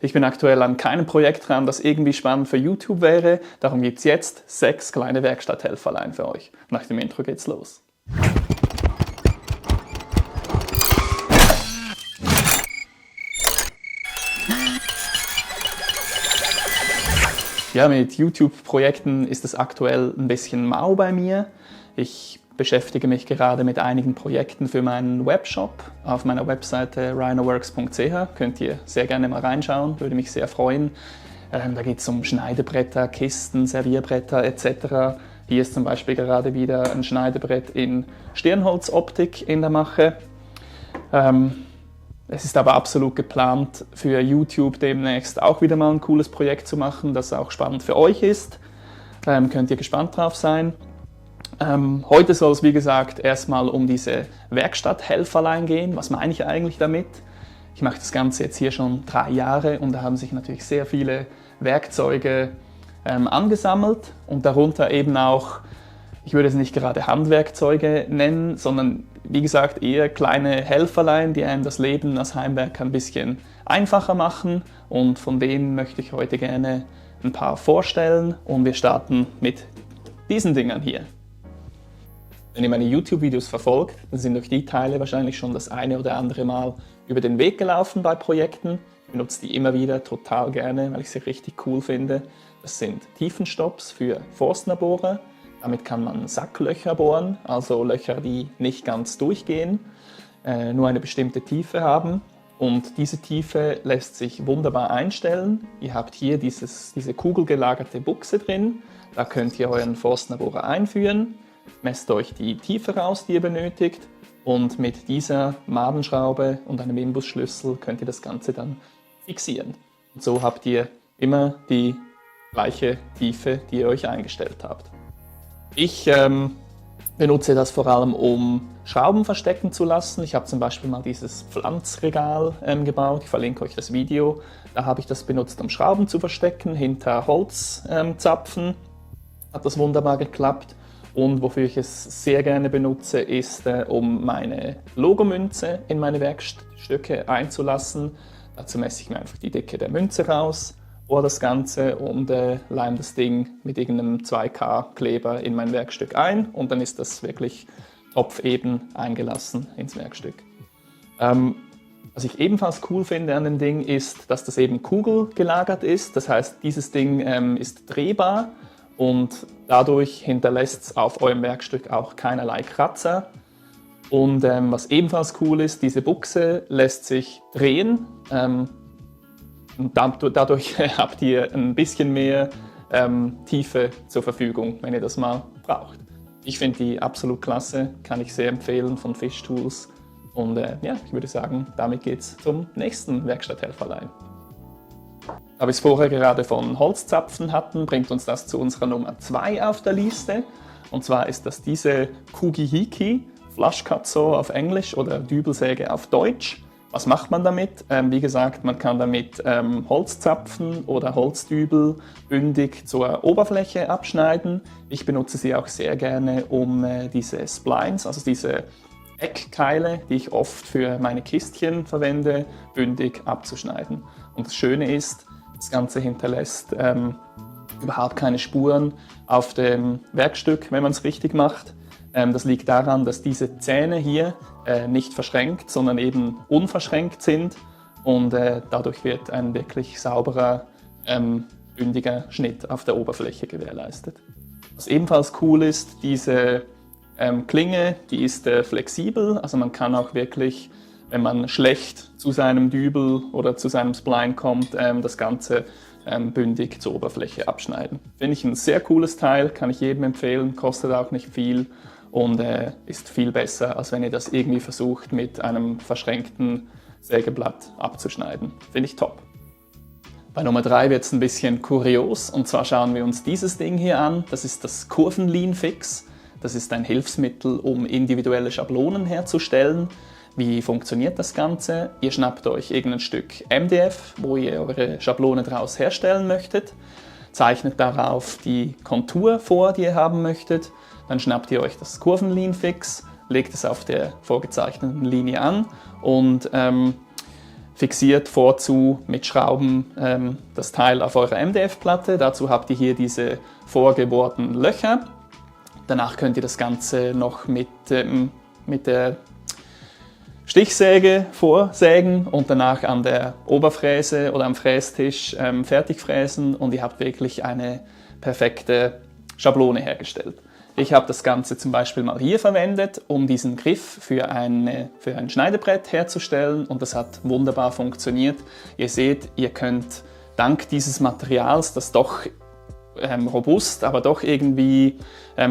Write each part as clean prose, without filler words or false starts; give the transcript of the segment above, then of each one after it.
Ich bin aktuell an keinem Projekt dran, das irgendwie spannend für YouTube wäre. Darum gibt es jetzt 6 kleine Werkstatthelferlein für euch. Nach dem Intro geht's los. Ja, mit YouTube-Projekten ist es aktuell ein bisschen mau bei mir. Ich beschäftige mich gerade mit einigen Projekten für meinen Webshop. Auf meiner Webseite rhinoworks.ch könnt ihr sehr gerne mal reinschauen, würde mich sehr freuen. Da geht es um Schneidebretter, Kisten, Servierbretter etc. Hier ist zum Beispiel gerade wieder ein Schneidebrett in Stirnholzoptik in der Mache. Es ist aber absolut geplant, für YouTube demnächst auch wieder mal ein cooles Projekt zu machen, das auch spannend für euch ist. Könnt ihr gespannt drauf sein. Heute soll es, wie gesagt, erstmal um diese Werkstatthelferlein gehen. Was meine ich eigentlich damit? Ich mache das Ganze jetzt hier schon 3 Jahre und da haben sich natürlich sehr viele Werkzeuge angesammelt und darunter eben auch, ich würde es nicht gerade Handwerkzeuge nennen, sondern wie gesagt eher kleine Helferlein, die einem das Leben als Heimwerker ein bisschen einfacher machen, und von denen möchte ich heute gerne ein paar vorstellen und wir starten mit diesen Dingern hier. Wenn ihr meine YouTube-Videos verfolgt, dann sind euch die Teile wahrscheinlich schon das eine oder andere Mal über den Weg gelaufen bei Projekten. Ich benutze die immer wieder total gerne, weil ich sie richtig cool finde. Das sind Tiefenstopps für Forstnerbohrer. Damit kann man Sacklöcher bohren, also Löcher, die nicht ganz durchgehen, nur eine bestimmte Tiefe haben. Und diese Tiefe lässt sich wunderbar einstellen. Ihr habt hier diese kugelgelagerte Buchse drin. Da könnt ihr euren Forstnerbohrer einführen, messt euch die Tiefe raus, die ihr benötigt, und mit dieser Madenschraube und einem Imbusschlüssel könnt ihr das Ganze dann fixieren. Und so habt ihr immer die gleiche Tiefe, die ihr euch eingestellt habt. Ich benutze das vor allem, um Schrauben verstecken zu lassen. Ich habe zum Beispiel mal dieses Pflanzregal gebaut. Ich verlinke euch das Video. Da habe ich das benutzt, um Schrauben zu verstecken hinter Holzzapfen. Hat das wunderbar geklappt. Und wofür ich es sehr gerne benutze, ist, um meine Logomünze in meine Werkstücke einzulassen. Dazu messe ich mir einfach die Dicke der Münze raus, bohre das Ganze und leime das Ding mit irgendeinem 2K-Kleber in mein Werkstück ein, und dann ist das wirklich topfeben eingelassen ins Werkstück. Was ich ebenfalls cool finde an dem Ding ist, dass das eben kugelgelagert ist. Das heißt, dieses Ding ist drehbar und dadurch hinterlässt es auf eurem Werkstück auch keinerlei Kratzer. Und was ebenfalls cool ist, diese Buchse lässt sich drehen. Und dadurch habt ihr ein bisschen mehr Tiefe zur Verfügung, wenn ihr das mal braucht. Ich finde die absolut klasse, kann ich sehr empfehlen, von Fish Tools. Und ja, ich würde sagen, damit geht's zum nächsten Werkstatthelferlein. Da wir es vorher gerade von Holzzapfen hatten, bringt uns das zu unserer Nummer 2 auf der Liste. Und zwar ist das diese Kugihiki, Flush Cut Saw auf Englisch oder Dübelsäge auf Deutsch. Was macht man damit? Wie gesagt, man kann damit Holzzapfen oder Holzdübel bündig zur Oberfläche abschneiden. Ich benutze sie auch sehr gerne, um diese Splines, also diese Eckkeile, die ich oft für meine Kistchen verwende, bündig abzuschneiden. Und das Schöne ist, das Ganze hinterlässt überhaupt keine Spuren auf dem Werkstück, wenn man es richtig macht. Das liegt daran, dass diese Zähne hier nicht verschränkt, sondern eben unverschränkt sind, und dadurch wird ein wirklich sauberer, bündiger Schnitt auf der Oberfläche gewährleistet. Was ebenfalls cool ist, diese Klinge, die ist flexibel, also man kann auch wirklich, wenn man schlecht zu seinem Dübel oder zu seinem Spline kommt, das Ganze bündig zur Oberfläche abschneiden. Finde ich ein sehr cooles Teil, kann ich jedem empfehlen, kostet auch nicht viel und ist viel besser, als wenn ihr das irgendwie versucht, mit einem verschränkten Sägeblatt abzuschneiden. Finde ich top. Bei Nummer 3 wird es ein bisschen kurios, und zwar schauen wir uns dieses Ding hier an. Das ist das Kurvenlean Fix. Das ist ein Hilfsmittel, um individuelle Schablonen herzustellen. Wie funktioniert das Ganze? Ihr schnappt euch irgendein Stück MDF, wo ihr eure Schablone daraus herstellen möchtet, zeichnet darauf die Kontur vor, die ihr haben möchtet, dann schnappt ihr euch das Kurvenlean Fix, legt es auf der vorgezeichneten Linie an und fixiert vorzu mit Schrauben das Teil auf eurer MDF-Platte. Dazu habt ihr hier diese vorgebohrten Löcher. Danach könnt ihr das Ganze noch mit der Stichsäge vorsägen und danach an der Oberfräse oder am Frästisch fertig fräsen und ihr habt wirklich eine perfekte Schablone hergestellt. Ich habe das Ganze zum Beispiel mal hier verwendet, um diesen Griff für ein Schneidebrett herzustellen und das hat wunderbar funktioniert. Ihr seht, ihr könnt dank dieses Materials, das doch robust, aber doch irgendwie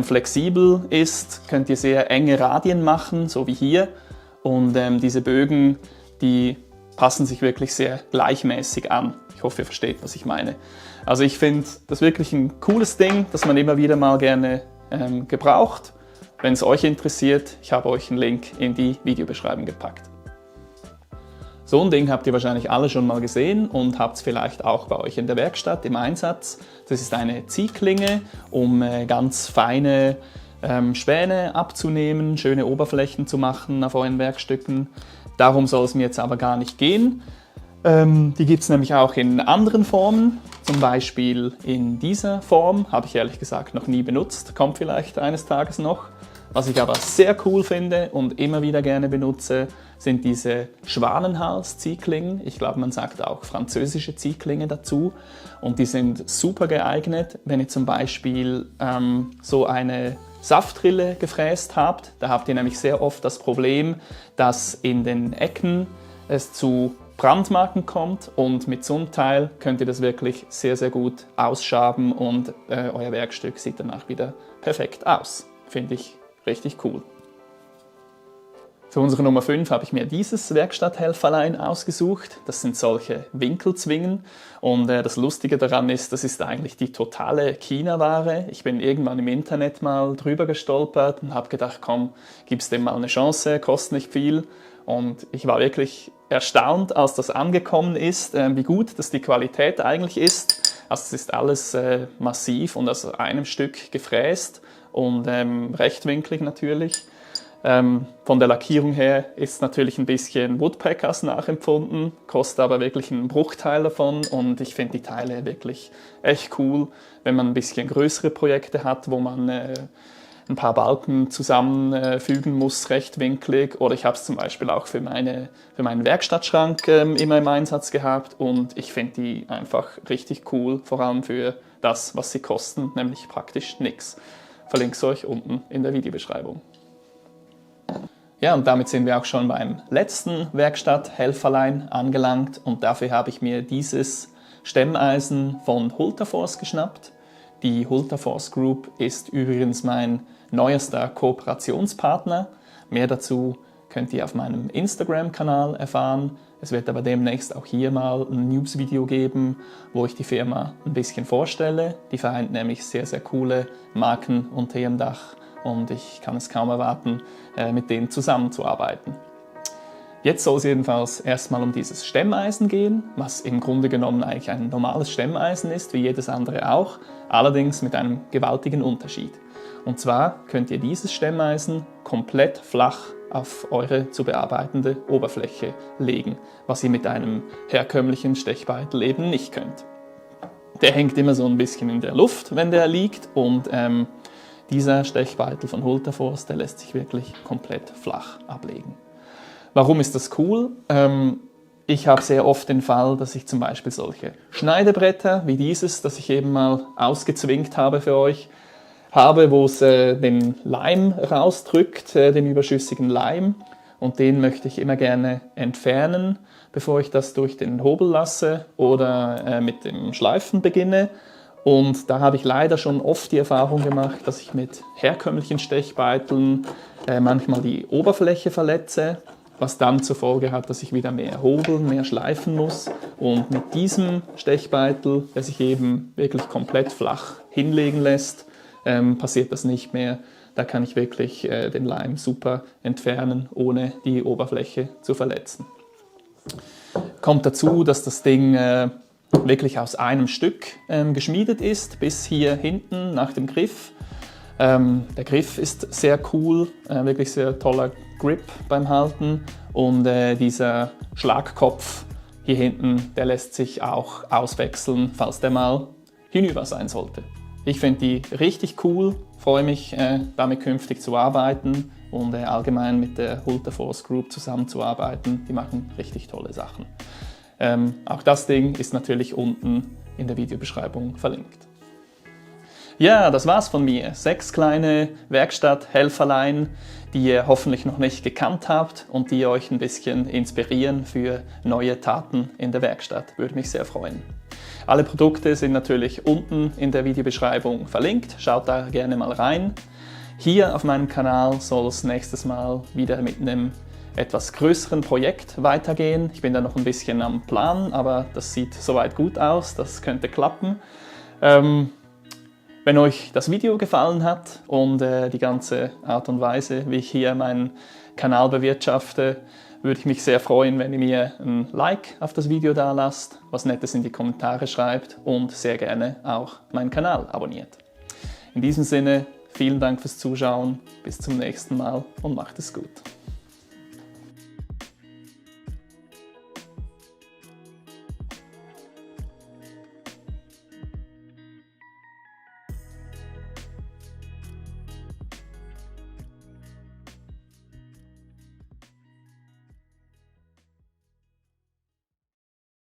flexibel ist, könnt ihr sehr enge Radien machen, so wie hier. Und diese Bögen, die passen sich wirklich sehr gleichmäßig an. Ich hoffe, ihr versteht, was ich meine. Also ich finde das wirklich ein cooles Ding, das man immer wieder mal gerne gebraucht. Wenn es euch interessiert, ich habe euch einen Link in die Videobeschreibung gepackt. So ein Ding habt ihr wahrscheinlich alle schon mal gesehen und habt es vielleicht auch bei euch in der Werkstatt im Einsatz. Das ist eine Ziehklinge, um ganz feine Späne abzunehmen, schöne Oberflächen zu machen auf euren Werkstücken. Darum soll es mir jetzt aber gar nicht gehen. Die gibt es nämlich auch in anderen Formen, zum Beispiel in dieser Form, habe ich ehrlich gesagt noch nie benutzt, kommt vielleicht eines Tages noch. Was ich aber sehr cool finde und immer wieder gerne benutze, sind diese Schwanenhals-Ziehklingen. Ich glaube, man sagt auch französische Ziehklinge dazu. Und die sind super geeignet, wenn ihr zum Beispiel so eine Saftrille gefräst habt. Da habt ihr nämlich sehr oft das Problem, dass in den Ecken es zu Brandmarken kommt und mit so einem Teil könnt ihr das wirklich sehr, sehr gut ausschaben und euer Werkstück sieht danach wieder perfekt aus. Finde ich richtig cool. Für unsere Nummer 5 habe ich mir dieses Werkstatthelferlein ausgesucht. Das sind solche Winkelzwingen und das Lustige daran ist, das ist eigentlich die totale China-Ware. Ich bin irgendwann im Internet mal drüber gestolpert und habe gedacht, komm, gib's dem mal eine Chance, kostet nicht viel. Und ich war wirklich erstaunt, als das angekommen ist, wie gut das die Qualität eigentlich ist. Also es ist alles massiv und aus einem Stück gefräst und rechtwinklig natürlich. Von der Lackierung her ist es natürlich ein bisschen Woodpeckers nachempfunden, kostet aber wirklich einen Bruchteil davon und ich finde die Teile wirklich echt cool, wenn man ein bisschen größere Projekte hat, wo man ein paar Balken zusammenfügen muss, rechtwinklig. Oder ich habe es zum Beispiel auch für meinen Werkstattschrank immer im Einsatz gehabt und ich finde die einfach richtig cool, vor allem für das, was sie kosten, nämlich praktisch nichts. Verlinke es euch unten in der Videobeschreibung. Ja, und damit sind wir auch schon beim letzten Werkstatthelferlein angelangt und dafür habe ich mir dieses Stemmeisen von Hultafors geschnappt. Die Hultafors Group ist übrigens mein neuester Kooperationspartner. Mehr dazu könnt ihr auf meinem Instagram-Kanal erfahren. Es wird aber demnächst auch hier mal ein News-Video geben, wo ich die Firma ein bisschen vorstelle. Die vereint nämlich sehr, sehr coole Marken unter ihrem Dach und ich kann es kaum erwarten, mit denen zusammenzuarbeiten. Jetzt soll es jedenfalls erstmal um dieses Stemmeisen gehen, was im Grunde genommen eigentlich ein normales Stemmeisen ist, wie jedes andere auch, allerdings mit einem gewaltigen Unterschied. Und zwar könnt ihr dieses Stemmeisen komplett flach auf eure zu bearbeitende Oberfläche legen, was ihr mit einem herkömmlichen Stechbeitel eben nicht könnt. Der hängt immer so ein bisschen in der Luft, wenn der liegt und dieser Stechbeitel von Hultafors, der lässt sich wirklich komplett flach ablegen. Warum ist das cool? Ich habe sehr oft den Fall, dass ich zum Beispiel solche Schneidebretter wie dieses, das ich eben mal ausgezwingt habe für euch, habe, wo es den Leim rausdrückt, den überschüssigen Leim. Und den möchte ich immer gerne entfernen, bevor ich das durch den Hobel lasse oder mit dem Schleifen beginne. Und da habe ich leider schon oft die Erfahrung gemacht, dass ich mit herkömmlichen Stechbeiteln manchmal die Oberfläche verletze, was dann zur Folge hat, dass ich wieder mehr hobeln, mehr schleifen muss. Und mit diesem Stechbeitel, der sich eben wirklich komplett flach hinlegen lässt, passiert das nicht mehr. Da kann ich wirklich den Leim super entfernen, ohne die Oberfläche zu verletzen. Kommt dazu, dass das Ding wirklich aus einem Stück geschmiedet ist, bis hier hinten nach dem Griff. Der Griff ist sehr cool, wirklich sehr toller Grip beim Halten und dieser Schlagkopf hier hinten, der lässt sich auch auswechseln, falls der mal hinüber sein sollte. Ich finde die richtig cool, freue mich damit künftig zu arbeiten und allgemein mit der Hultafors Group zusammenzuarbeiten. Die machen richtig tolle Sachen. Auch das Ding ist natürlich unten in der Videobeschreibung verlinkt. Ja, das war's von mir. 6 kleine Werkstatthelferlein, die ihr hoffentlich noch nicht gekannt habt und die euch ein bisschen inspirieren für neue Taten in der Werkstatt. Würde mich sehr freuen. Alle Produkte sind natürlich unten in der Videobeschreibung verlinkt. Schaut da gerne mal rein. Hier auf meinem Kanal soll es nächstes Mal wieder mit einem etwas größeren Projekt weitergehen. Ich bin da noch ein bisschen am Planen, aber das sieht soweit gut aus. Das könnte klappen. Wenn euch das Video gefallen hat und die ganze Art und Weise, wie ich hier meinen Kanal bewirtschafte, würde ich mich sehr freuen, wenn ihr mir ein Like auf das Video da lasst, was Nettes in die Kommentare schreibt und sehr gerne auch meinen Kanal abonniert. In diesem Sinne, vielen Dank fürs Zuschauen, bis zum nächsten Mal und macht es gut.